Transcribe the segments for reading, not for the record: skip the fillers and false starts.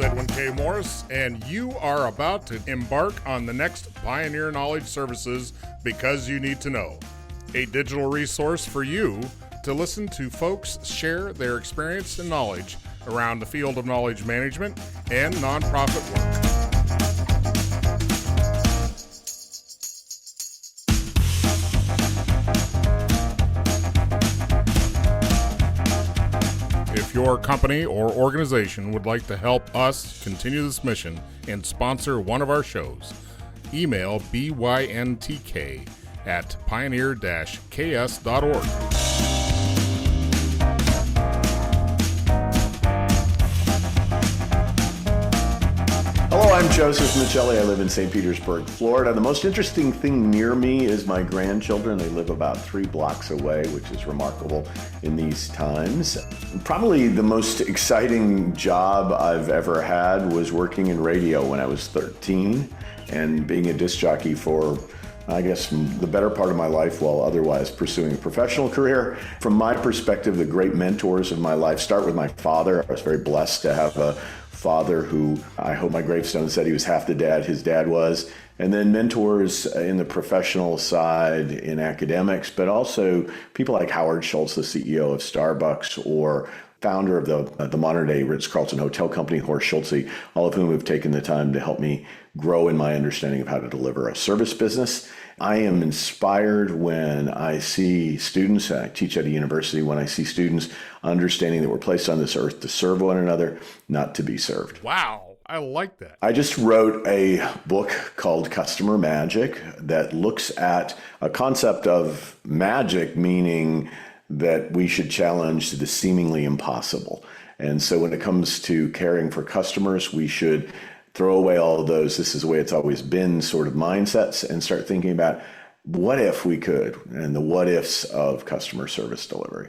Edwin K. Morris, and you are about to embark on the next Pioneer Knowledge Services Because You Need to Know, a digital resource for you to listen to folks share their experience and knowledge around the field of knowledge management and nonprofit work. If your company or organization would like to help us continue this mission and sponsor one of our shows, email byntk@pioneer-ks.org. Hello, I'm Joseph Michelli. I live in St. Petersburg, Florida. The most interesting thing near me is my grandchildren. They live about 3 blocks away, which is remarkable in these times. Probably the most exciting job I've ever had was working in radio when I was 13 and being a disc jockey for, I guess, the better part of my life while otherwise pursuing a professional career. From my perspective, the great mentors of my life start with my father. I was very blessed to have a father who I hope my gravestone said he was half the dad his dad was. And then mentors in the professional side in academics, but also people like Howard Schultz, the CEO of Starbucks, or founder of the modern day Ritz-Carlton hotel company, Horst Schulze, all of whom have taken the time to help me grow in my understanding of how to deliver a service business. I am inspired when I see students, and I teach at a university, when I see students understanding that we're placed on this earth to serve one another, not to be served. Wow, I like that. I just wrote a book called Customer Magic that looks at a concept of magic, meaning that we should challenge the seemingly impossible. And so when it comes to caring for customers, we should throw away all of those, this is the way it's always been sort of mindsets, and start thinking about what if we could, and the what ifs of customer service delivery.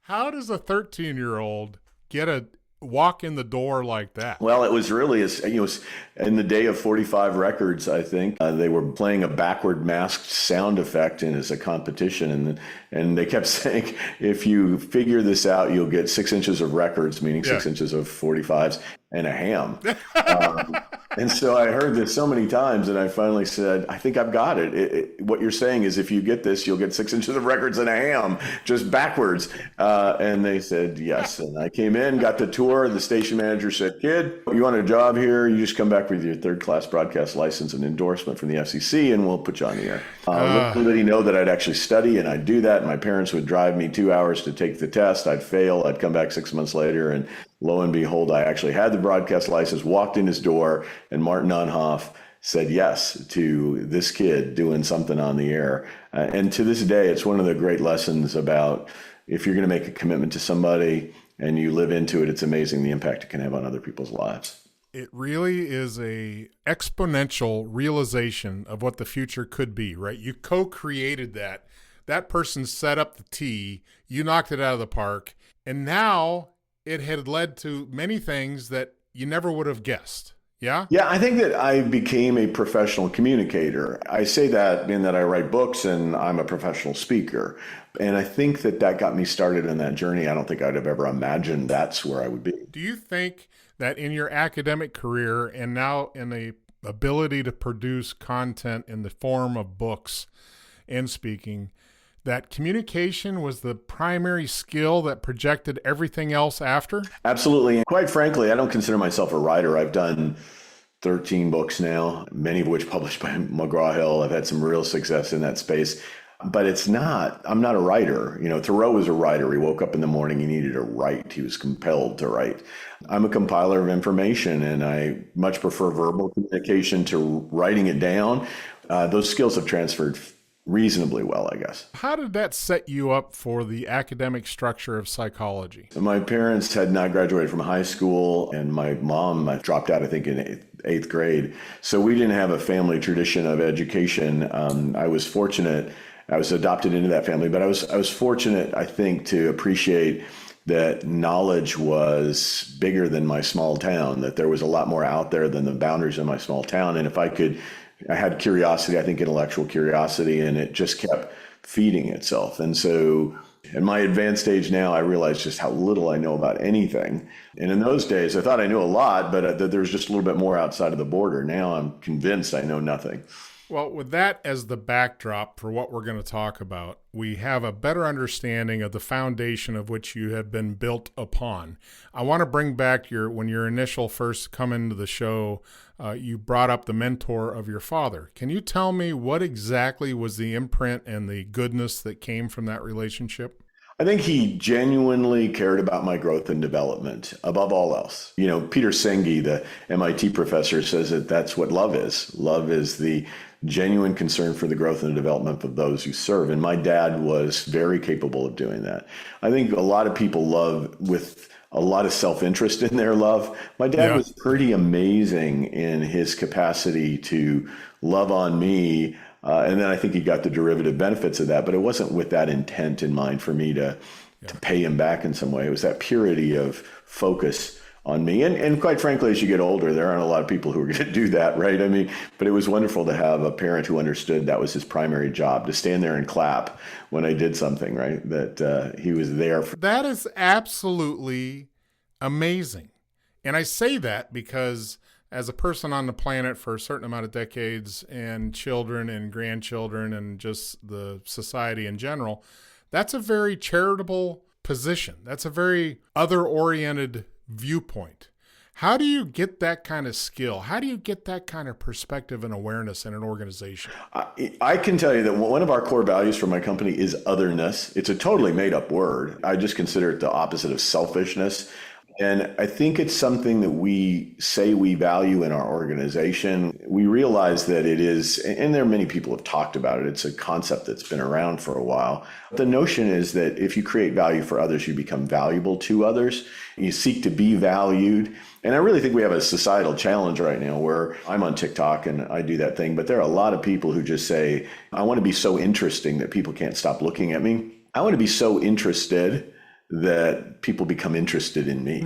How does a 13-year-old get a walk in the door like that? Well, it was really, in the day of 45 records, I think, they were playing a backward masked sound effect in as a competition. And they kept saying, if you figure this out, you'll get 6 inches of records, meaning 6 inches of 45s and a ham. And so I heard this so many times, and I finally said, I think I've got it. What you're saying is if you get this, you'll get 6 inches of records and a ham, just backwards. And they said yes. And I came in, got the tour. The station manager said, kid, you want a job here? You just come back with your 3rd-class broadcast license and endorsement from the FCC, and we'll put you on the air. Little did he know that I'd actually study, and I'd do that. And my parents would drive me 2 hours to take the test. I'd fail. I'd come back 6 months later, and lo and behold, I actually had the broadcast license, walked in his door, and Martin Onhoff said yes to this kid doing something on the air. And to this day, it's one of the great lessons about if you're going to make a commitment to somebody and you live into it, it's amazing the impact it can have on other people's lives. It really is a exponential realization of what the future could be, right? You co-created that. That person set up the tee, you knocked it out of the park, and now it had led to many things that you never would have guessed. Yeah? Yeah, I think that I became a professional communicator. I say that in that I write books and I'm a professional speaker. And I think that got me started in that journey. I don't think I'd have ever imagined that's where I would be. Do you think that in your academic career and now in the ability to produce content in the form of books and speaking, that communication was the primary skill that projected everything else after? Absolutely. And quite frankly, I don't consider myself a writer. I've done 13 books now, many of which published by McGraw-Hill. I've had some real success in that space. But I'm not a writer. Thoreau was a writer. He woke up in the morning, he needed to write. He was compelled to write. I'm a compiler of information, and I much prefer verbal communication to writing it down. Those skills have transferred reasonably well, I guess. How did that set you up for the academic structure of psychology? My parents had not graduated from high school, and my mom dropped out, I think, in eighth grade. So we didn't have a family tradition of education. I was fortunate. I was adopted into that family, but I was fortunate, I think, to appreciate that knowledge was bigger than my small town, that there was a lot more out there than the boundaries of my small town. And if I had curiosity, I think intellectual curiosity, and it just kept feeding itself. And so In my advanced age now, I realize just how little I know about anything. And in those days, I thought I knew a lot, but that there was just a little bit more outside of the border. Now I'm convinced I know nothing. Well, with that as the backdrop for what we're going to talk about, we have a better understanding of the foundation of which you have been built upon. I want to bring back when your initial first come into the show, you brought up the mentor of your father. Can you tell me what exactly was the imprint and the goodness that came from that relationship? I think he genuinely cared about my growth and development above all else. Peter Senge, the MIT professor, says that that's what love is. Love is the genuine concern for the growth and development of those you serve. And my dad was very capable of doing that. I think a lot of people love with a lot of self-interest in their love. My dad was pretty amazing in his capacity to love on me. And then I think he got the derivative benefits of that, but it wasn't with that intent in mind for me to pay him back in some way. It was that purity of focus on me. And quite frankly, as you get older, there aren't a lot of people who are going to do that, right? I mean, but it was wonderful to have a parent who understood that was his primary job, to stand there and clap when I did something, right? That he was there for. That is absolutely amazing. And I say that because as a person on the planet for a certain amount of decades, and children and grandchildren and just the society in general, that's a very charitable position. That's a very other-oriented viewpoint. How do you get that kind of skill? How do you get that kind of perspective and awareness in an organization? I can tell you that one of our core values for my company is otherness. It's a totally made-up word. I just consider it the opposite of selfishness. And I think it's something that we say we value in our organization. We realize that it is, and there are many people who have talked about it. It's a concept that's been around for a while. The notion is that if you create value for others, you become valuable to others. You seek to be valued. And I really think we have a societal challenge right now where I'm on TikTok and I do that thing, but there are a lot of people who just say, I want to be so interesting that people can't stop looking at me. I want to be so interested that people become interested in me.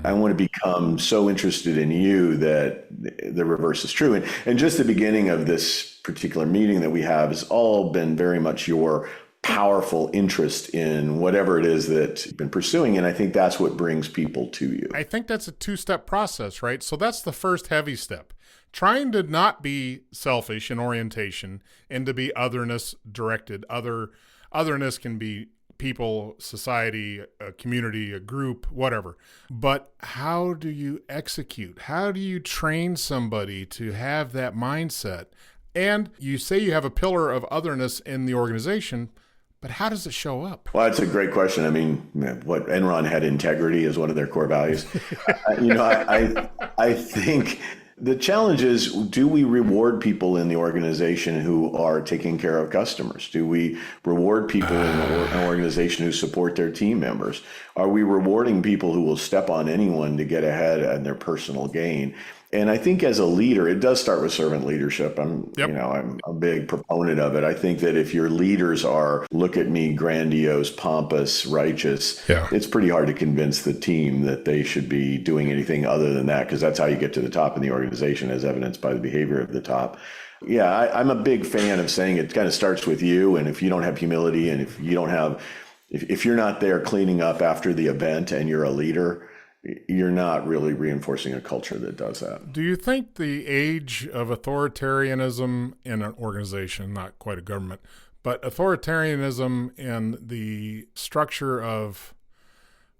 I want to become so interested in you that the reverse is true. And just the beginning of this particular meeting that we have has all been very much your powerful interest in whatever it is that you've been pursuing. And I think that's what brings people to you. I think that's a two-step process, right? So that's the first heavy step. Trying to not be selfish in orientation and to be otherness directed. Otherness can be people, society, a community, a group, whatever. But how do you execute? How do you train somebody to have that mindset? And you say you have a pillar of otherness in the organization, but how does it show up? Well, that's a great question. I mean, what Enron had integrity as one of their core values. I think the challenge is, do we reward people in the organization who are taking care of customers? Do we reward people in an organization who support their team members? Are we rewarding people who will step on anyone to get ahead in their personal gain? And I think as a leader, it does start with servant leadership. I'm a big proponent of it. I think that if your leaders are, look at me, grandiose, pompous, righteous, it's pretty hard to convince the team that they should be doing anything other than that, because that's how you get to the top in the organization, as evidenced by the behavior of the top. Yeah, I'm a big fan of saying it kind of starts with you. And if you don't have humility, and if you don't have, if you're not there cleaning up after the event and you're a leader, you're not really reinforcing a culture that does that. Do you think the age of authoritarianism in an organization, not quite a government, but authoritarianism and the structure of,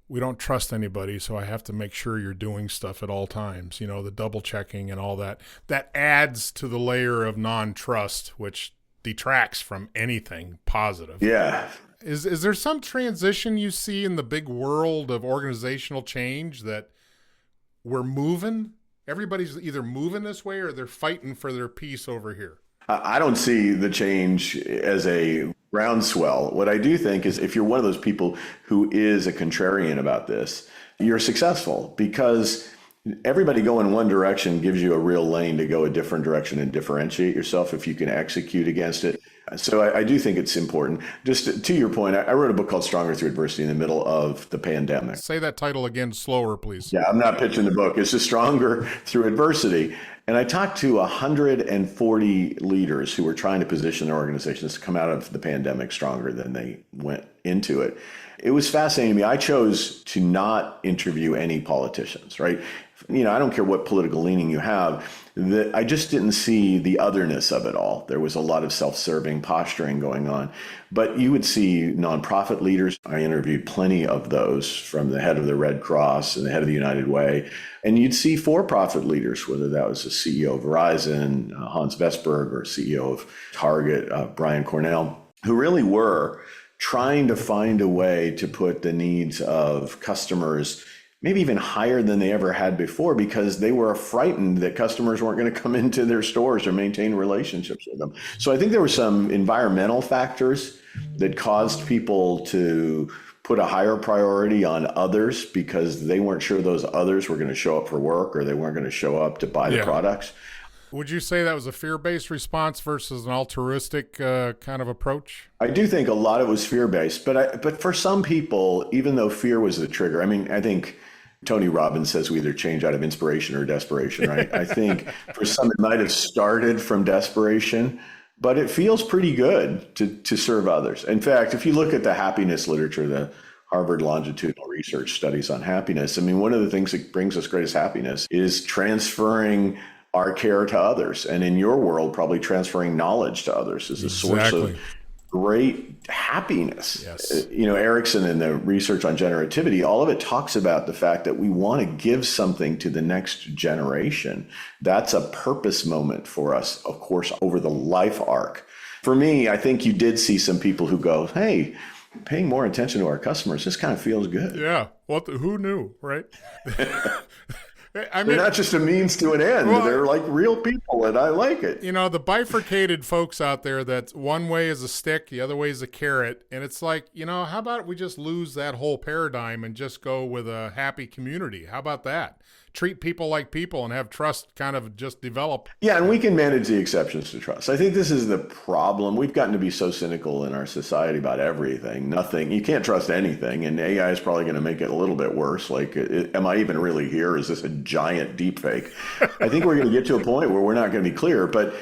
we don't trust anybody, so I have to make sure you're doing stuff at all times, the double checking and all that, that adds to the layer of non-trust, which detracts from anything positive? Yeah. Is there some transition you see in the big world of organizational change that we're moving? Everybody's either moving this way or they're fighting for their piece over here. I don't see the change as a groundswell. What I do think is, if you're one of those people who is a contrarian about this, you're successful, because everybody going one direction gives you a real lane to go a different direction and differentiate yourself if you can execute against it. So I do think it's important. Just to your point, I wrote a book called Stronger Through Adversity in the middle of the pandemic. Say that title again slower, please. Yeah, I'm not pitching the book. It's just Stronger Through Adversity. And I talked to 140 leaders who were trying to position their organizations to come out of the pandemic stronger than they went into it. It was fascinating to me. I chose to not interview any politicians, right? I don't care what political leaning you have. I just didn't see the otherness of it all. There was a lot of self-serving posturing going on. But you would see nonprofit leaders. I interviewed plenty of those, from the head of the Red Cross and the head of the United Way. And you'd see for-profit leaders, whether that was the CEO of Verizon, Hans Vestberg, or CEO of Target, Brian Cornell, who really were trying to find a way to put the needs of customers maybe even higher than they ever had before, because they were frightened that customers weren't going to come into their stores or maintain relationships with them. So I think there were some environmental factors that caused people to put a higher priority on others because they weren't sure those others were going to show up for work, or they weren't going to show up to buy the products. Would you say that was a fear-based response versus an altruistic kind of approach? I do think a lot of it was fear-based, but for some people, even though fear was the trigger, I think Tony Robbins says we either change out of inspiration or desperation, right? I think for some it might have started from desperation, but it feels pretty good to serve others. In fact, if you look at the happiness literature, the Harvard longitudinal research studies on happiness, one of the things that brings us greatest happiness is transferring our care to others. And in your world, probably transferring knowledge to others is a source of great happiness. Yes. Erickson and the research on generativity, all of it talks about the fact that we want to give something to the next generation. That's a purpose moment for us, of course, over the life arc. For me, I think you did see some people who go, hey, paying more attention to our customers, this kind of feels good. Yeah. Who knew, right? They're not just a means to an end. Well, they're like real people, and I like it. The bifurcated folks out there, that one way is a stick, the other way is a carrot. And it's like, how about we just lose that whole paradigm and just go with a happy community? How about that? Treat people like people and have trust kind of just develop. Yeah, and we can manage the exceptions to trust. I think this is the problem. We've gotten to be so cynical in our society about everything. Nothing. You can't trust anything, and AI is probably going to make it a little bit worse. Like, am I even really here? Is this a giant deep fake? I think we're going to get to a point where we're not going to be clear, but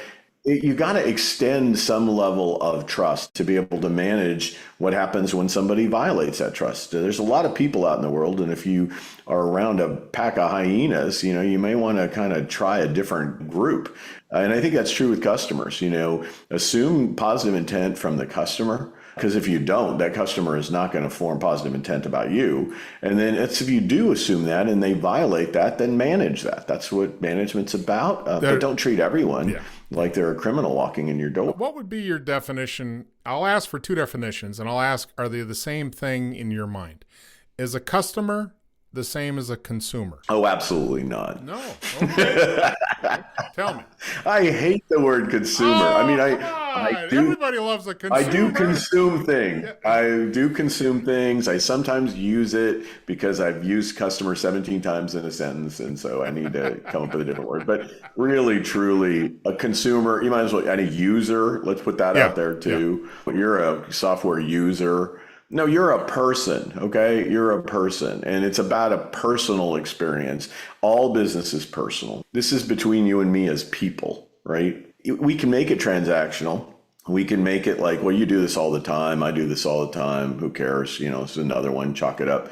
you got to extend some level of trust to be able to manage what happens when somebody violates that trust. There's a lot of people out in the world, and if you are around a pack of hyenas, you may want to kind of try a different group. And I think that's true with customers. Assume positive intent from the customer, because if you don't, that customer is not going to form positive intent about you. And then if you do assume that and they violate that, then manage that. That's what management's about. But don't treat everyone like they're a criminal walking in your door. What would be your definition? I'll ask for two definitions, and I'll ask, are they the same thing in your mind? Is a customer the same as a consumer? Oh, absolutely not. No. Okay. Tell me. I hate the word consumer. I do, everybody loves a consumer. I do consume things. I do consume things. I sometimes use it because I've used customer 17 times in a sentence, and so I need to come up with a different word. But really, truly, a consumer, you might as well add a user. Let's put that out there too. Yeah. You're a software user. No, you're a person, okay? You're a person, and it's about a personal experience. All business is personal. This is between you and me as people, right? We can make it transactional. We can make it like, well, you do this all the time. I do this all the time. Who cares? It's another one, chalk it up.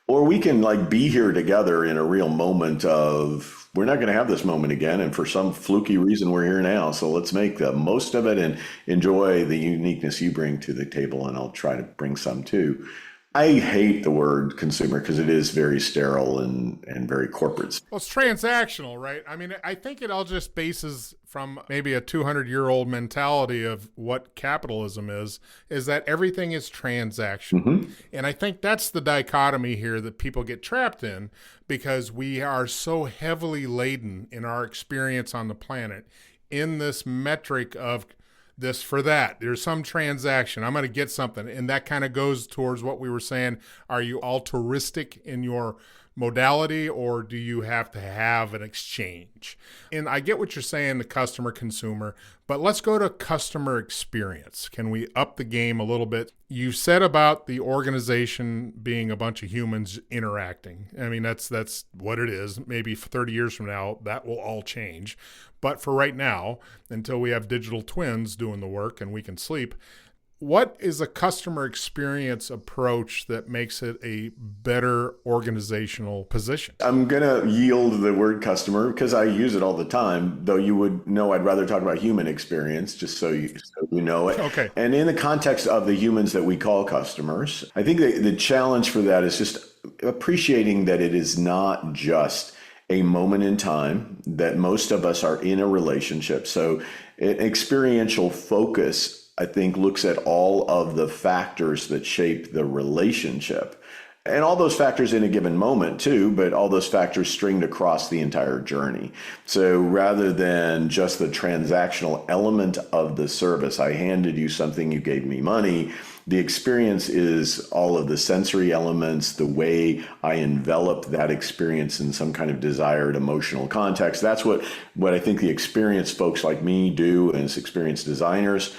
Or we can be here together in a real moment of, we're not going to have this moment again. And for some fluky reason, we're here now. So let's make the most of it and enjoy the uniqueness you bring to the table. And I'll try to bring some too. I hate the word consumer because it is very sterile and very corporate. Well, it's transactional, right? I think it all just bases from maybe a 200-year-old mentality of what capitalism is that everything is transactional. Mm-hmm. And I think that's the dichotomy here that people get trapped in, because we are so heavily laden in our experience on the planet in this metric of this for that. There's some transaction. I'm going to get something. And that kind of goes towards what we were saying. Are you altruistic in your modality, or do you have to have an exchange? And I get what you're saying, the customer, consumer, but let's go to customer experience. Can we up the game a little bit? You said about the organization being a bunch of humans interacting. I mean, that's what it is. Maybe 30 years from now, that will all change. But for right now, until we have digital twins doing the work and we can sleep, what is a customer experience approach that makes it a better organizational position? I'm going to yield the word customer because I use it all the time, though you would know I'd rather talk about human experience, just so you know it. Okay. And in the context of the humans that we call customers, I think the challenge for that is just appreciating that it is not just a moment in time, that most of us are in a relationship. So an experiential focus, I think, looks at all of the factors that shape the relationship. And all those factors in a given moment too, but all those factors stringed across the entire journey. So rather than just the transactional element of the service, I handed you something, you gave me money, the experience is all of the sensory elements, the way I envelop that experience in some kind of desired emotional context. That's what I think the experienced folks like me do as experienced designers.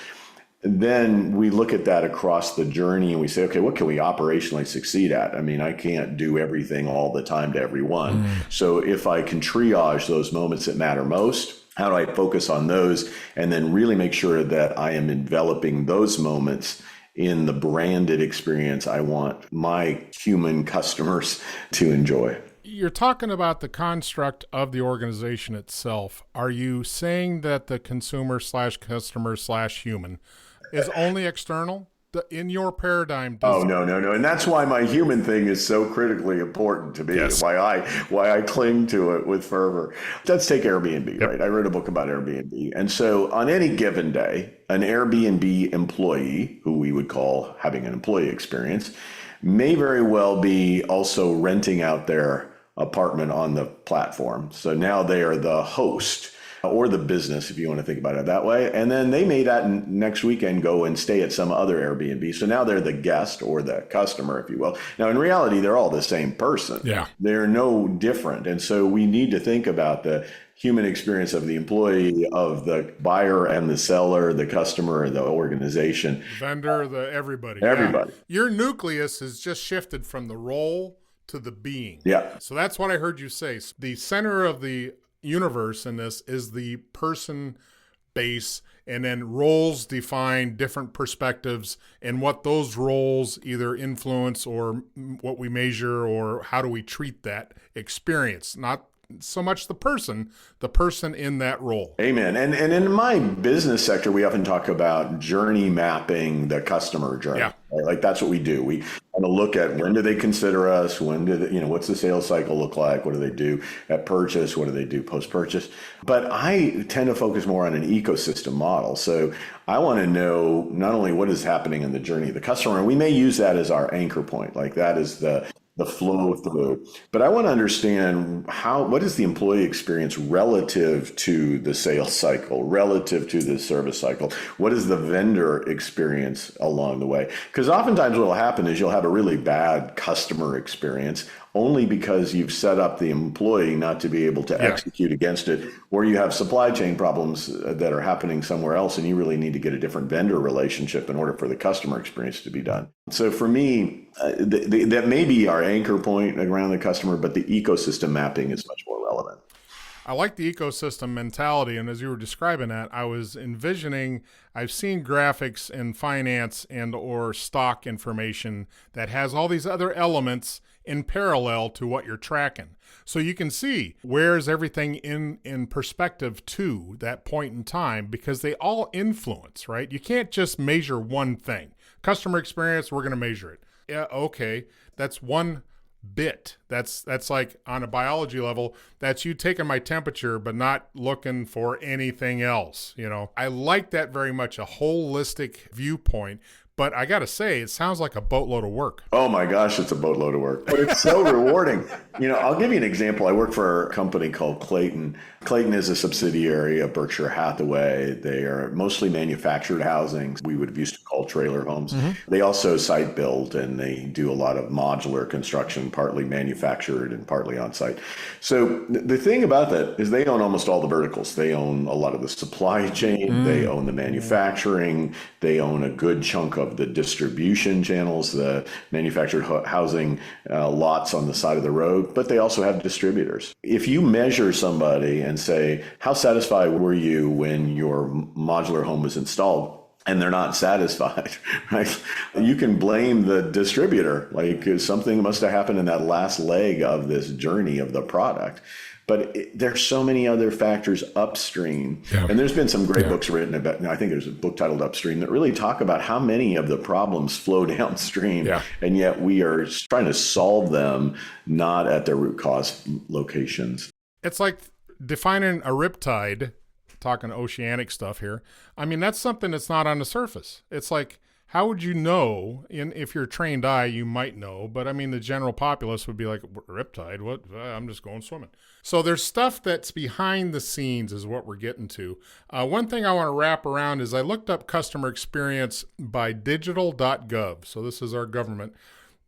Then we look at that across the journey and we say, okay, what can we operationally succeed at? I mean, I can't do everything all the time to everyone. So if I can triage those moments that matter most, how do I focus on those and then really make sure that I am enveloping those moments in the branded experience I want my human customers to enjoy? You're talking about the construct of the organization itself. Are you saying that the consumer/customer/human is only external? In your paradigm? Oh, no. And that's why my human thing is so critically important to me. Yes. Why I cling to it with fervor. Let's take Airbnb, right? I wrote a book about Airbnb. And so on any given day, an Airbnb employee, who we would call having an employee experience, may very well be also renting out their apartment on the platform. So now they are the host or the business, if you want to think about it that way. And then they may that next weekend go and stay at some other Airbnb. So now they're the guest or the customer, if you will. Now, in reality, they're all the same person. Yeah. They're no different. And so we need to think about the human experience of the employee, of the buyer and the seller, the customer, the organization. Vendor, everybody. Everybody. Yeah. Your nucleus has just shifted from the role to the being. Yeah. So that's what I heard you say. The center of the universe in this is the person base, and then roles define different perspectives and what those roles either influence or what we measure or how do we treat that experience. Not so much the person in that role. Amen. And in my business sector, we often talk about journey mapping the customer journey. Yeah. Right? Like that's what we do. We want to look at when do they consider us? When do they, what's the sales cycle look like? What do they do at purchase? What do they do post-purchase? But I tend to focus more on an ecosystem model. So I want to know not only what is happening in the journey of the customer, and we may use that as our anchor point. Like that is the flow through. But I want to understand what is the employee experience relative to the sales cycle, relative to the service cycle? What is the vendor experience along the way? Because oftentimes what will happen is you'll have a really bad customer experience only because you've set up the employee not to be able to execute against it, or you have supply chain problems that are happening somewhere else and you really need to get a different vendor relationship in order for the customer experience to be done. So for me, that may be our anchor point around the customer, but the ecosystem mapping is much more relevant. I like the ecosystem mentality, and as you were describing that, I was envisioning, I've seen graphics in finance and or stock information that has all these other elements in parallel to what you're tracking. So you can see where's everything in perspective to that point in time, because they all influence, right? You can't just measure one thing. Customer experience, we're going to measure it. Yeah, okay, that's one bit. That's like on a biology level, that's you taking my temperature but not looking for anything else. I like that very much, a holistic viewpoint. But I got to say, it sounds like a boatload of work. Oh my gosh, it's a boatload of work. But it's so rewarding. I'll give you an example. I work for a company called Clayton. Clayton is a subsidiary of Berkshire Hathaway. They are mostly manufactured housings. We would have used to call trailer homes. They also site build, and they do a lot of modular construction, partly manufactured and partly on site. So the thing about that is they own almost all the verticals. They own a lot of the supply chain. They own the manufacturing. They own a good chunk of the distribution channels, the manufactured housing lots on the side of the road, but they also have distributors. If you measure somebody and say, how satisfied were you when your modular home was installed? And they're not satisfied, right? You can blame the distributor, like something must have happened in that last leg of this journey of the product. But there's so many other factors upstream. Yeah. And there's been some great books written about, I think there's a book titled Upstream that really talk about how many of the problems flow downstream. Yeah. And yet we are trying to solve them, not at their root cause locations. It's like defining a riptide, talking oceanic stuff here. I mean, that's something that's not on the surface. It's like, how would you know? If you're a trained eye, you might know. But I mean, the general populace would be like, riptide, what? I'm just going swimming. So there's stuff that's behind the scenes is what we're getting to. One thing I want to wrap around is I looked up customer experience by digital.gov. So this is our government.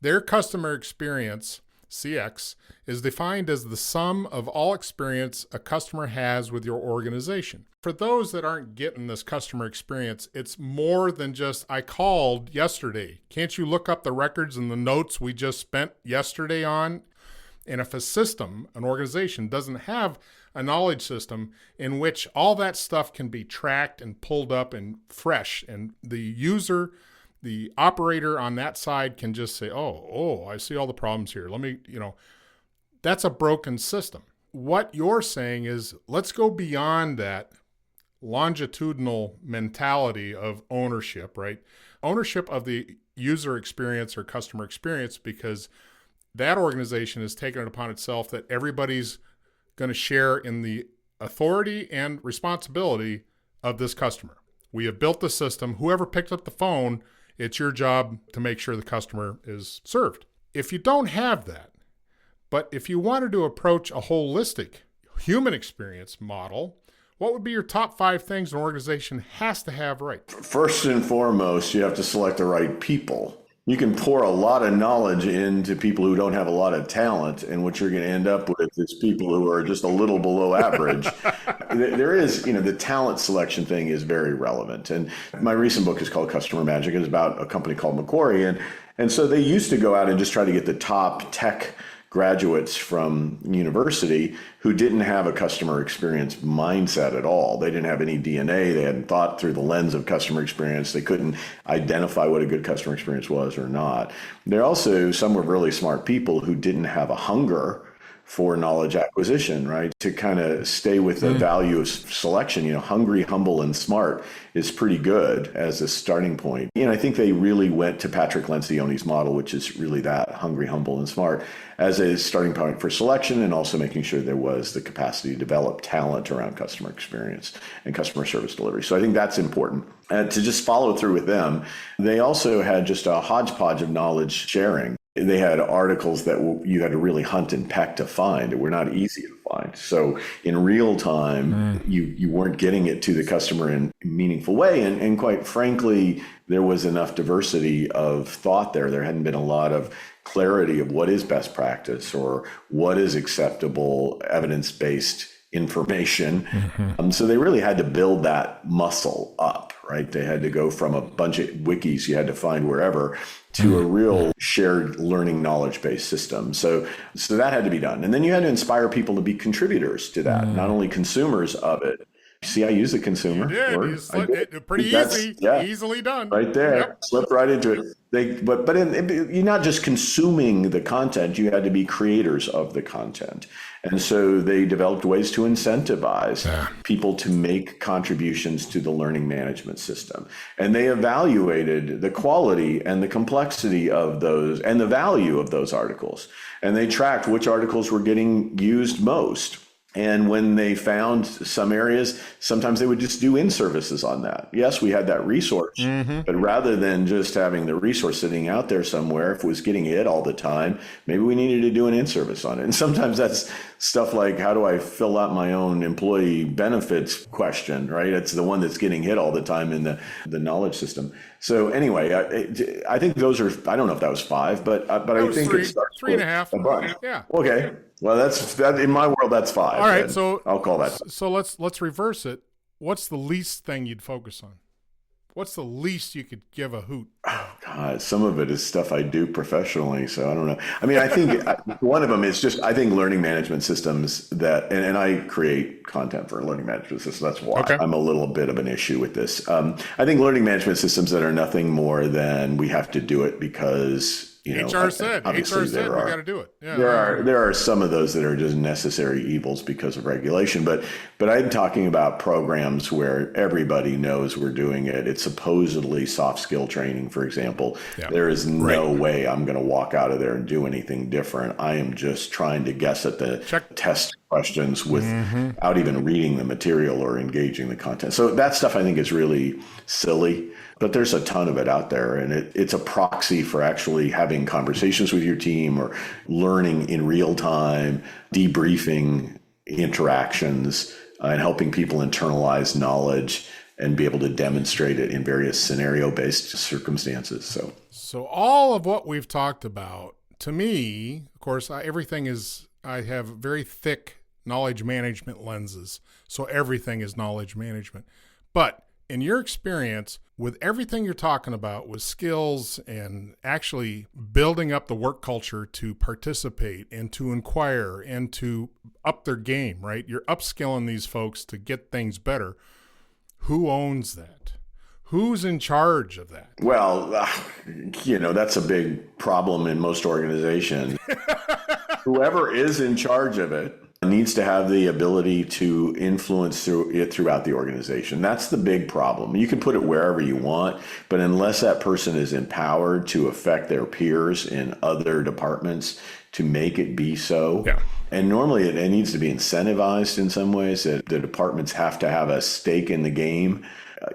Their customer experience, CX, is defined as the sum of all experience a customer has with your organization. For those that aren't getting this customer experience, it's more than just, I called yesterday. Can't you look up the records and the notes we just spent yesterday on? And if a system, an organization, doesn't have a knowledge system in which all that stuff can be tracked and pulled up and fresh, and the user, the operator on that side can just say, oh, I see all the problems here. That's a broken system. What you're saying is, let's go beyond that longitudinal mentality of ownership, right? Ownership of the user experience or customer experience, because that organization has taken it upon itself that everybody's going to share in the authority and responsibility of this customer. We have built the system. Whoever picked up the phone, it's your job to make sure the customer is served. If you don't have that, but if you wanted to approach a holistic human experience model, what would be your top 5 things an organization has to have right? First and foremost, you have to select the right people. You can pour a lot of knowledge into people who don't have a lot of talent, and what you're going to end up with is people who are just a little below average. There is, the talent selection thing is very relevant. And my recent book is called Customer Magic. It's about a company called Macquarie. And so they used to go out and just try to get the top tech graduates from university who didn't have a customer experience mindset at all. They didn't have any DNA. They hadn't thought through the lens of customer experience. They couldn't identify what a good customer experience was or not. There also, some were really smart people who didn't have a hunger for knowledge acquisition, right? To kind of stay with the value of selection, hungry, humble, and smart is pretty good as a starting point. I think they really went to Patrick Lencioni's model, which is really that, hungry, humble, and smart, as a starting point for selection, and also making sure there was the capacity to develop talent around customer experience and customer service delivery. So I think that's important. And to just follow through with them, they also had just a hodgepodge of knowledge sharing. They had articles that you had to really hunt and peck to find. They were not easy to find. So in real time, you weren't getting it to the customer in a meaningful way. And quite frankly, there was enough diversity of thought there. There hadn't been a lot of clarity of what is best practice or what is acceptable evidence-based information. So they really had to build that muscle up, right? They had to go from a bunch of wikis you had to find wherever to a real shared learning knowledge-based system. So that had to be done. And then you had to inspire people to be contributors to that, not only consumers of it. See, I use the consumer word. Pretty easy, easily done. Right there, slip right into it. You're not just consuming the content, you had to be creators of the content. And so they developed ways to incentivize people to make contributions to the learning management system. And they evaluated the quality and the complexity of those and the value of those articles. And they tracked which articles were getting used most. And when they found some areas, sometimes they would just do in-services on that. Yes, we had that resource, but rather than just having the resource sitting out there somewhere, if it was getting hit all the time, maybe we needed to do an in-service on it. And sometimes that's stuff like, how do I fill out my own employee benefits question, right? It's the one that's getting hit all the time in the knowledge system. So anyway, I think those are, I don't know if that was 5, but I think it starts three and with a half. a bunch. Yeah. Okay. Well, that in my world, that's 5. All right. Ed. So I'll call that. So let's reverse it. What's the least thing you'd focus on? What's the least you could give a hoot? Oh, God, some of it is stuff I do professionally, so I don't know. I mean, I think one of them is just, I think learning management systems that, and I create content for learning management systems. That's why I'm a little bit of an issue with this. I think learning management systems that are nothing more than we have to do it because, HR said we got to do it. Yeah, there are some of those that are just necessary evils because of regulation, but I'm talking about programs where everybody knows we're doing it. It's supposedly soft skill training, for example. Yeah. There is no way I'm going to walk out of there and do anything different. I am just trying to guess at the test questions without even reading the material or engaging the content. So that stuff I think is really silly. But there's a ton of it out there, and it's a proxy for actually having conversations with your team or learning in real time, debriefing interactions, and helping people internalize knowledge and be able to demonstrate it in various scenario-based circumstances. So all of what we've talked about, to me, of course, I have very thick knowledge management lenses, so everything is knowledge management. But in your experience, with everything you're talking about, with skills and actually building up the work culture to participate and to inquire and to up their game, right? You're upskilling these folks to get things better. Who owns that? Who's in charge of that? Well, that's a big problem in most organizations. Whoever is in charge of it needs to have the ability to influence throughout the organization. That's the big problem. You can put it wherever you want, but unless that person is empowered to affect their peers in other departments to make it be so, and normally it needs to be incentivized in some ways, that the departments have to have a stake in the game.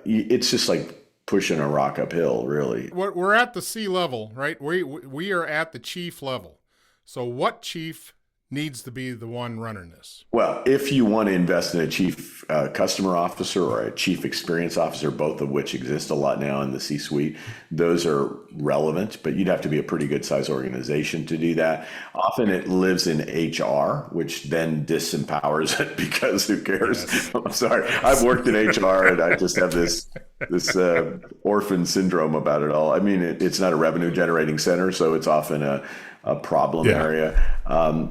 It's just like pushing a rock uphill, really. We're at the C level, right? We are at the chief level. So what chief needs to be the one running this? Well, if you want to invest in a chief customer officer or a chief experience officer, both of which exist a lot now in the C-suite, those are relevant, but you'd have to be a pretty good size organization to do that. Often it lives in HR, which then disempowers it because who cares? Yes. I'm sorry. I've worked in HR and I just have this orphan syndrome about it all. I mean, it's not a revenue generating center, so it's often a problem area.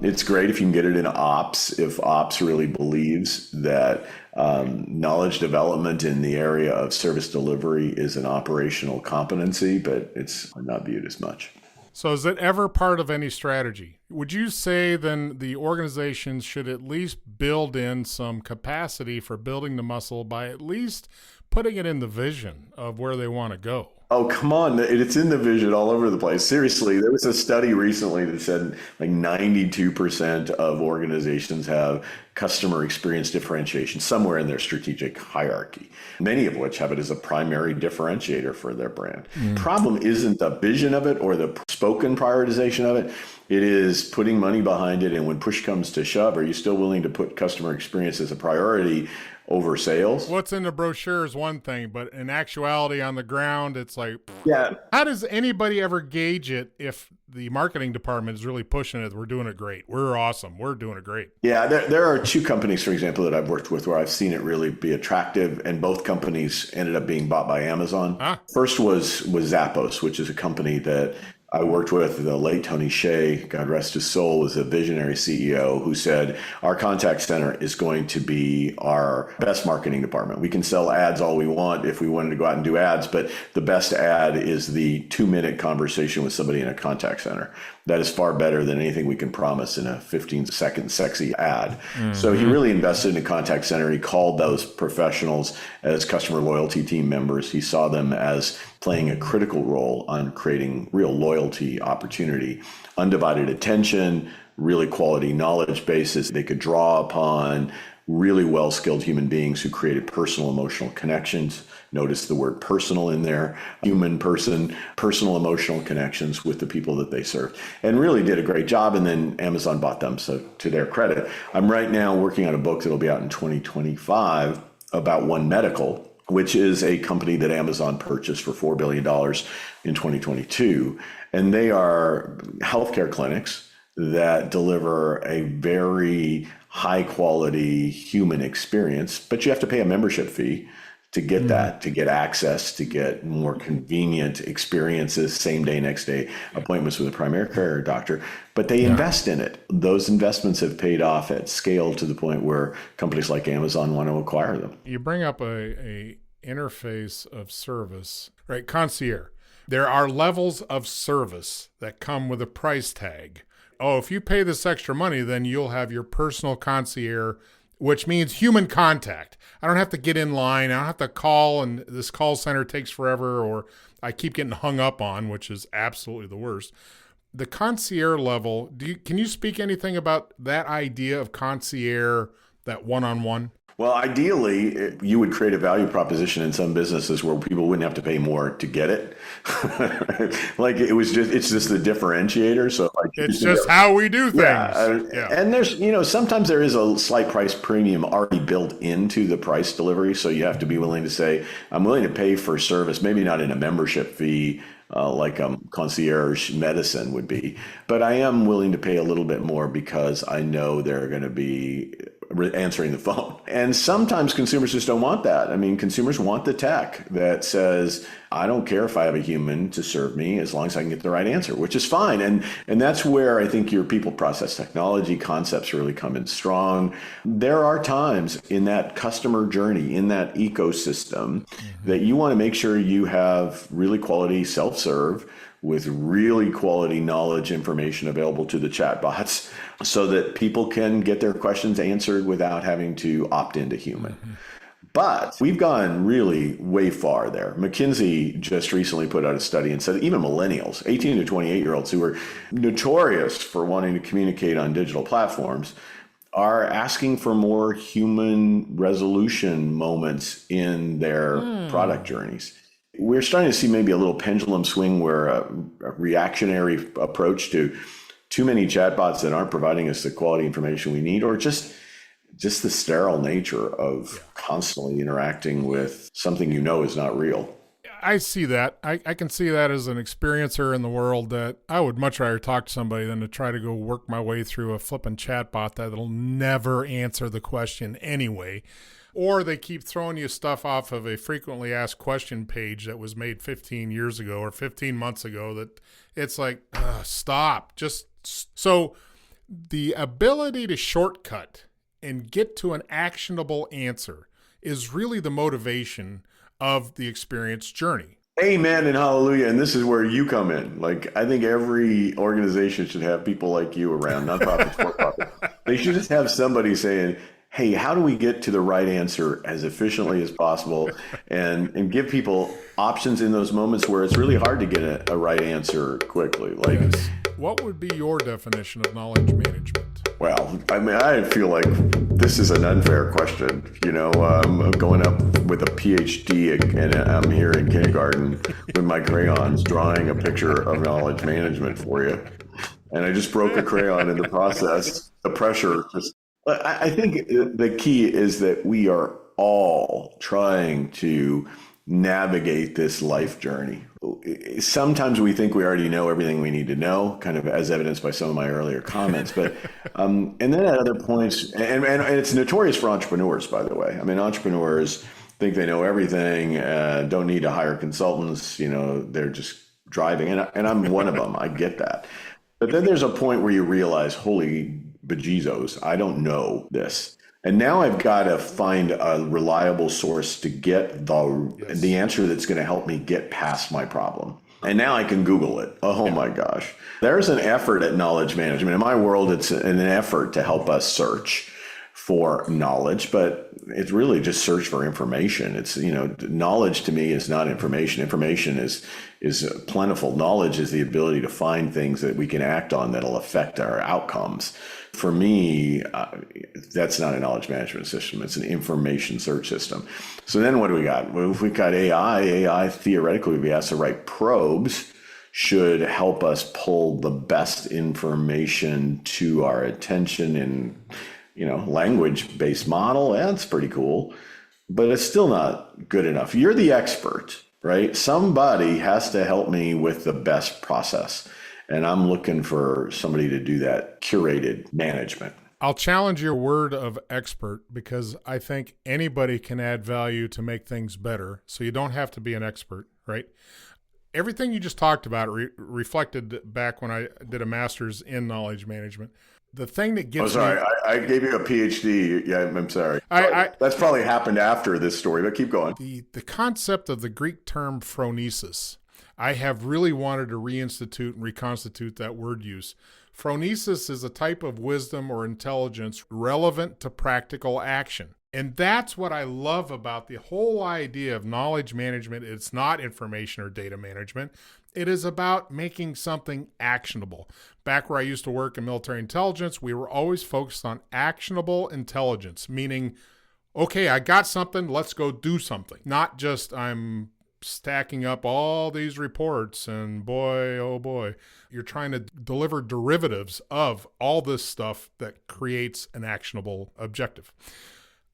It's great if you can get it in ops, if ops really believes that knowledge development in the area of service delivery is an operational competency, but it's not viewed as much. So is it ever part of any strategy? Would you say then the organizations should at least build in some capacity for building the muscle by at least putting it in the vision of where they want to go? Oh, come on. It's in the vision all over the place. Seriously, there was a study recently that said like 92% of organizations have customer experience differentiation somewhere in their strategic hierarchy, many of which have it as a primary differentiator for their brand. Problem isn't the vision of it or the spoken prioritization of it. It is putting money behind it. And when push comes to shove, are you still willing to put customer experience as a priority over sales? What's in the brochure is one thing, but in actuality on the ground, it's like, yeah. How does anybody ever gauge it if the marketing department is really pushing it? We're doing it great. We're awesome. We're doing it great. Yeah, there are 2 companies, for example, that I've worked with where I've seen it really be attractive, and both companies ended up being bought by Amazon. First was Zappos, which is a company that I worked with. The late Tony Hsieh, God rest his soul, was a visionary CEO who said, our contact center is going to be our best marketing department. We can sell ads all we want if we wanted to go out and do ads, but the best ad is the 2-minute conversation with somebody in a contact center. That is far better than anything we can promise in a 15-second sexy ad. So he really invested in a contact center. He called those professionals as customer loyalty team members. He saw them as playing a critical role on creating real loyalty opportunity, undivided attention, really quality knowledge bases they could draw upon, really well-skilled human beings who created personal emotional connections. Notice the word personal in there, human person, personal emotional connections with the people that they served, and really did a great job. And then Amazon bought them. So to their credit, I'm right now working on a book that'll be out in 2025 about One Medical, which is a company that Amazon purchased for $4 billion in 2022. And they are healthcare clinics that deliver a very high quality human experience, but you have to pay a membership fee to get that, to get access, to get more convenient experiences, same day, next day appointments with a primary care doctor. But they invest in it. Those investments have paid off at scale to the point where companies like Amazon want to acquire them. You bring up a interface of service, right? Concierge. There are levels of service that come with a price tag. Oh, if you pay this extra money, then you'll have your personal concierge, which means human contact. I don't have to get in line. I don't have to call, and this call center takes forever, or I keep getting hung up on, which is absolutely the worst. The concierge level, can you speak anything about that idea of concierge, that one-on-one? Well, ideally, you would create a value proposition in some businesses where people wouldn't have to pay more to get it. Like it's just the differentiator. So like, it's just how we do things. Yeah. And there's, sometimes there is a slight price premium already built into the price delivery. So you have to be willing to say, I'm willing to pay for service, maybe not in a membership fee, like concierge medicine would be, but I am willing to pay a little bit more because I know they're going to be answering the phone. And sometimes consumers just don't want that. I mean, consumers want the tech that says, I don't care if I have a human to serve me as long as I can get the right answer, which is fine. And that's where I think your people process technology concepts really come in strong. There are times in that customer journey, in that ecosystem, that you want to make sure you have really quality self-serve with really quality knowledge information available to the chatbots so that people can get their questions answered without having to opt into human. But we've gone really way far there. McKinsey just recently put out a study and said even millennials, 18 to 28-year-olds who are notorious for wanting to communicate on digital platforms, are asking for more human resolution moments in their product journeys. We're starting to see maybe a little pendulum swing where a reactionary approach to too many chatbots that aren't providing us the quality information we need, or just the sterile nature of constantly interacting with something is not real. I see that. I can see that as an experiencer in the world, that I would much rather talk to somebody than to try to go work my way through a flippin' chatbot that'll never answer the question anyway. Or they keep throwing you stuff off of a frequently asked question page that was made 15 years ago or 15 months ago that it's like, stop. So the ability to shortcut and get to an actionable answer is really the motivation of the experience journey. Amen and hallelujah. And this is where you come in. Like, I think every organization should have people like you around, nonprofits, for-profit. They should just have somebody saying, hey, how do we get to the right answer as efficiently as possible, and give people options in those moments where it's really hard to get a right answer quickly. Like, what would be your definition of knowledge management? Well, I mean, I feel like this is an unfair question. I'm going up with a PhD and I'm here in kindergarten with my crayons drawing a picture of knowledge management for you. And I just broke a crayon in the process. The pressure just... I think the key is that we are all trying to navigate this life journey. Sometimes we think we already know everything we need to know, kind of as evidenced by some of my earlier comments. But and then at other points, and it's notorious for entrepreneurs, by the way. I mean, entrepreneurs think they know everything, don't need to hire consultants. They're just driving, and I'm one of them. I get that. But then there's a point where you realize, holy bejesus, I don't know this. And now I've got to find a reliable source to get the answer that's going to help me get past my problem. And now I can Google it. Oh my gosh. There's an effort at knowledge management. In my world, it's an effort to help us search for knowledge, but it's really just search for information. It's, knowledge to me is not information. Information is plentiful. Knowledge is the ability to find things that we can act on that'll affect our outcomes. For me, that's not a knowledge management system. It's an information search system. So then what do we got? Well, if we got AI theoretically would be asked to write probes, should help us pull the best information to our attention in, language-based model. That's pretty cool, but it's still not good enough. You're the expert, right? Somebody has to help me with the best process. And I'm looking for somebody to do that curated management. I'll challenge your word of expert because I think anybody can add value to make things better. So you don't have to be an expert, right? Everything you just talked about reflected back when I did a master's in knowledge management. The thing that gets me... I gave you a PhD. Yeah, I'm sorry. That's probably happened after this story, but keep going. The concept of the Greek term phronesis, I have really wanted to reinstitute and reconstitute that word use. Phronesis is a type of wisdom or intelligence relevant to practical action. And that's what I love about the whole idea of knowledge management. It's not information or data management. It is about making something actionable. Back where I used to work in military intelligence, we were always focused on actionable intelligence, meaning, okay, I got something, let's go do something. Not just I'm stacking up all these reports and boy, oh boy, you're trying to deliver derivatives of all this stuff that creates an actionable objective.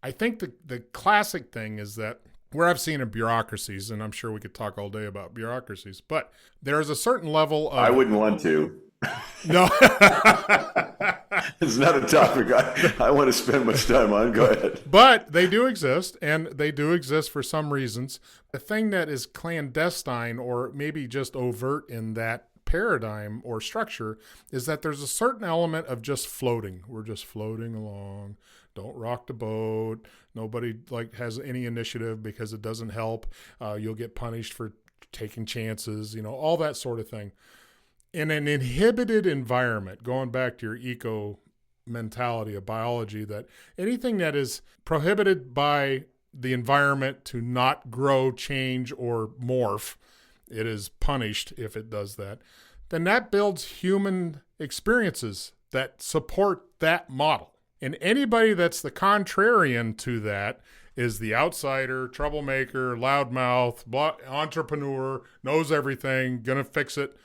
I think the classic thing is that where I've seen in bureaucracies, and I'm sure we could talk all day about bureaucracies, but there is a certain level of... I wouldn't want to. No. It's not a topic I want to spend much time on. Go ahead. But they do exist, and they do exist for some reasons. The thing that is clandestine or maybe just overt in that paradigm or structure is that there's a certain element of just floating. We're just floating along. Don't rock the boat. Nobody has any initiative because it doesn't help. You'll get punished for taking chances, all that sort of thing. In an inhibited environment, going back to your eco mentality of biology, that anything that is prohibited by the environment to not grow, change, or morph, it is punished if it does that, then that builds human experiences that support that model. And anybody that's the contrarian to that is the outsider, troublemaker, loudmouth, entrepreneur, knows everything, gonna fix it.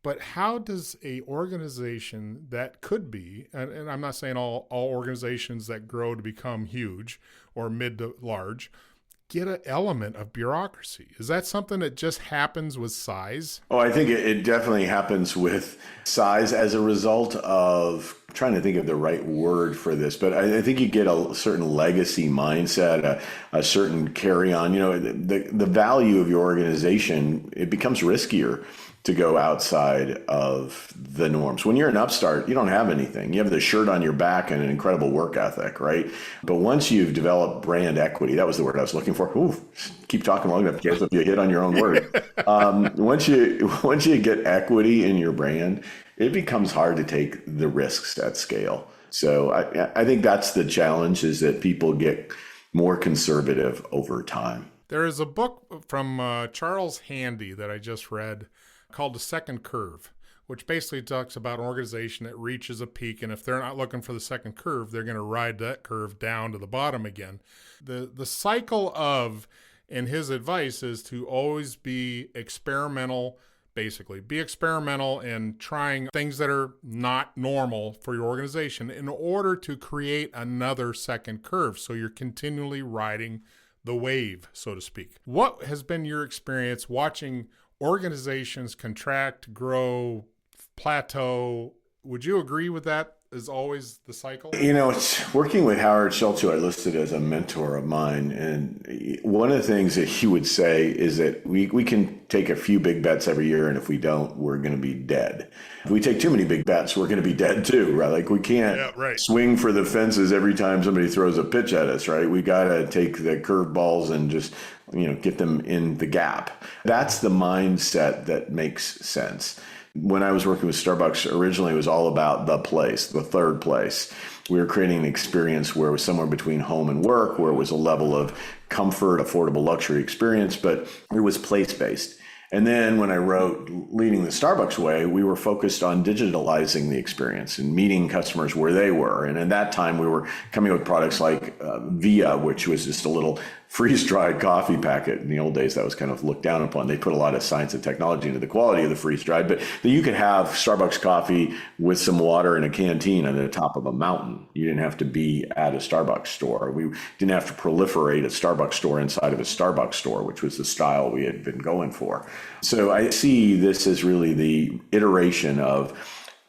But how does a organization that could be, and I'm not saying all organizations that grow to become huge or mid to large, get an element of bureaucracy? Is that something that just happens with size? Oh, I think it definitely happens with size as a result of, I'm trying to think of the right word for this, but I think you get a certain legacy mindset, a certain carry on. The value of your organization, it becomes riskier to go outside of the norms. When you're an upstart, you don't have anything. You have the shirt on your back and an incredible work ethic, right? But once you've developed brand equity, that was the word I was looking for. Ooh, keep talking long enough, if you hit on your own word. Once you get equity in your brand, it becomes hard to take the risks at scale. So I think that's the challenge, is that people get more conservative over time. There is a book from Charles Handy that I just read called The Second Curve, which basically talks about an organization that reaches a peak, and if they're not looking for the second curve, they're going to ride that curve down to the bottom again. The cycle of, and his advice is to always be experimental, basically. Be experimental in trying things that are not normal for your organization in order to create another second curve, so you're continually riding the wave, so to speak. What has been your experience watching organizations contract, grow, plateau? Would you agree with that is always the cycle? It's working with Howard Schultz, who I listed as a mentor of mine. And one of the things that he would say is that we can take a few big bets every year, and if we don't, we're going to be dead. If we take too many big bets, we're going to be dead too, right? We can't swing for the fences every time somebody throws a pitch at us, right? We got to take the curveballs and just get them in the gap. That's the mindset that makes sense. When I was working with Starbucks, originally it was all about the place, the third place. We were creating an experience where it was somewhere between home and work, where it was a level of comfort, affordable luxury experience, but it was place-based. And then when I wrote Leading the Starbucks Way, we were focused on digitalizing the experience and meeting customers where they were. And at that time, we were coming up with products like Via, which was just a little freeze-dried coffee packet. In the old days, that was kind of looked down upon. They put a lot of science and technology into the quality of the freeze-dried, but then you could have Starbucks coffee with some water in a canteen on the top of a mountain. You didn't have to be at a Starbucks store. We didn't have to proliferate a Starbucks store inside of a Starbucks store, which was the style we had been going for. So I see this as really the iteration of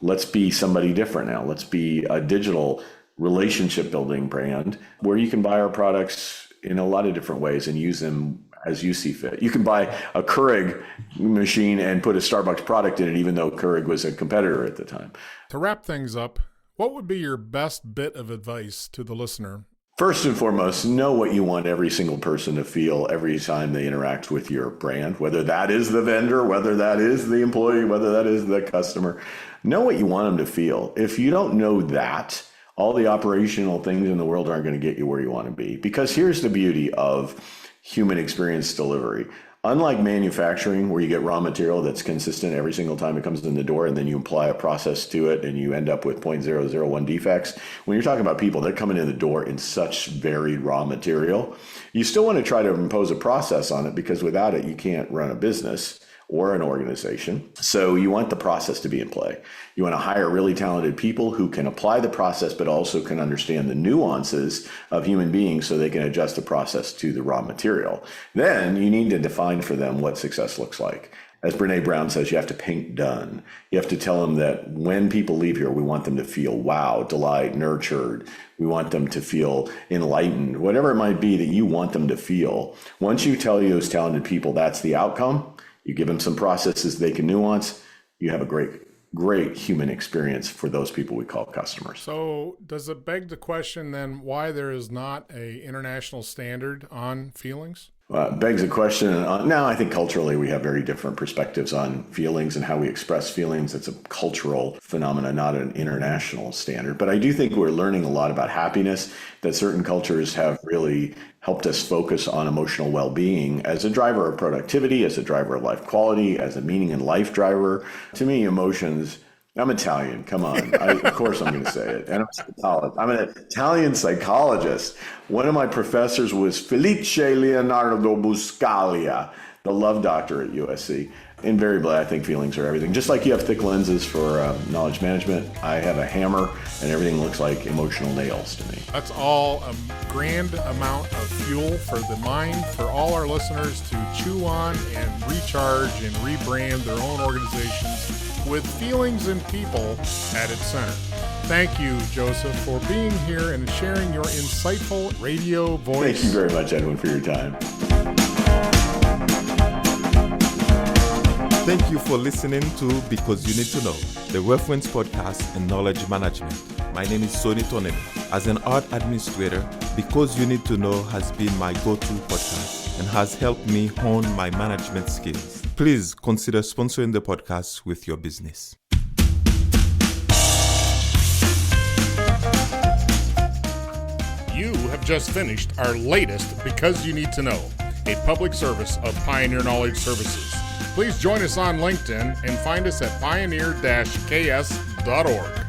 let's be somebody different now. Let's be a digital relationship building brand where you can buy our products in a lot of different ways and use them as you see fit. You can buy a Keurig machine and put a Starbucks product in it, even though Keurig was a competitor at the time. To wrap things up, what would be your best bit of advice to the listener? First and foremost, know what you want every single person to feel every time they interact with your brand, whether that is the vendor, whether that is the employee, whether that is the customer. Know what you want them to feel. If you don't know that, all the operational things in the world aren't going to get you where you want to be. Because here's the beauty of human experience delivery. Unlike manufacturing, where you get raw material that's consistent every single time it comes in the door, and then you apply a process to it and you end up with 0.001 defects. When you're talking about people, they're coming in the door in such varied raw material. You still want to try to impose a process on it, because without it, you can't run a business or an organization. So you want the process to be in play. You want to hire really talented people who can apply the process, but also can understand the nuances of human beings so they can adjust the process to the raw material. Then you need to define for them what success looks like. As Brene Brown says, you have to paint done. You have to tell them that when people leave here, we want them to feel wow, delight, nurtured. We want them to feel enlightened, whatever it might be that you want them to feel. Once you tell those talented people that's the outcome, you give them some processes they can nuance, you have a great human experience for those people we call customers. So does it beg the question then why there is not an international standard on feelings? Begs a question. Now, I think culturally we have very different perspectives on feelings and how we express feelings. It's a cultural phenomenon, not an international standard. But I do think we're learning a lot about happiness, that certain cultures have really helped us focus on emotional well-being as a driver of productivity, as a driver of life quality, as a meaning in life driver. To me, emotions, I'm Italian, come on. Of course I'm going to say it. And I'm an Italian psychologist. One of my professors was Felice Leonardo Buscaglia, the love doctor at USC. Invariably, I think feelings are everything. Just like you have thick lenses for knowledge management, I have a hammer and everything looks like emotional nails to me. That's all a grand amount of fuel for the mind for all our listeners to chew on and recharge and rebrand their own organizations with feelings and people at its center. Thank you, Joseph, for being here and sharing your insightful radio voice. Thank you very much, Edwin, for your time. Thank you for listening to Because You Need to Know, the reference podcast in knowledge management. My name is Soni Tonen. As an art administrator, Because You Need to Know has been my go-to podcast and has helped me hone my management skills. Please consider sponsoring the podcast with your business. You have just finished our latest Because You Need to Know, a public service of Pioneer Knowledge Services. Please join us on LinkedIn and find us at pioneer-ks.org.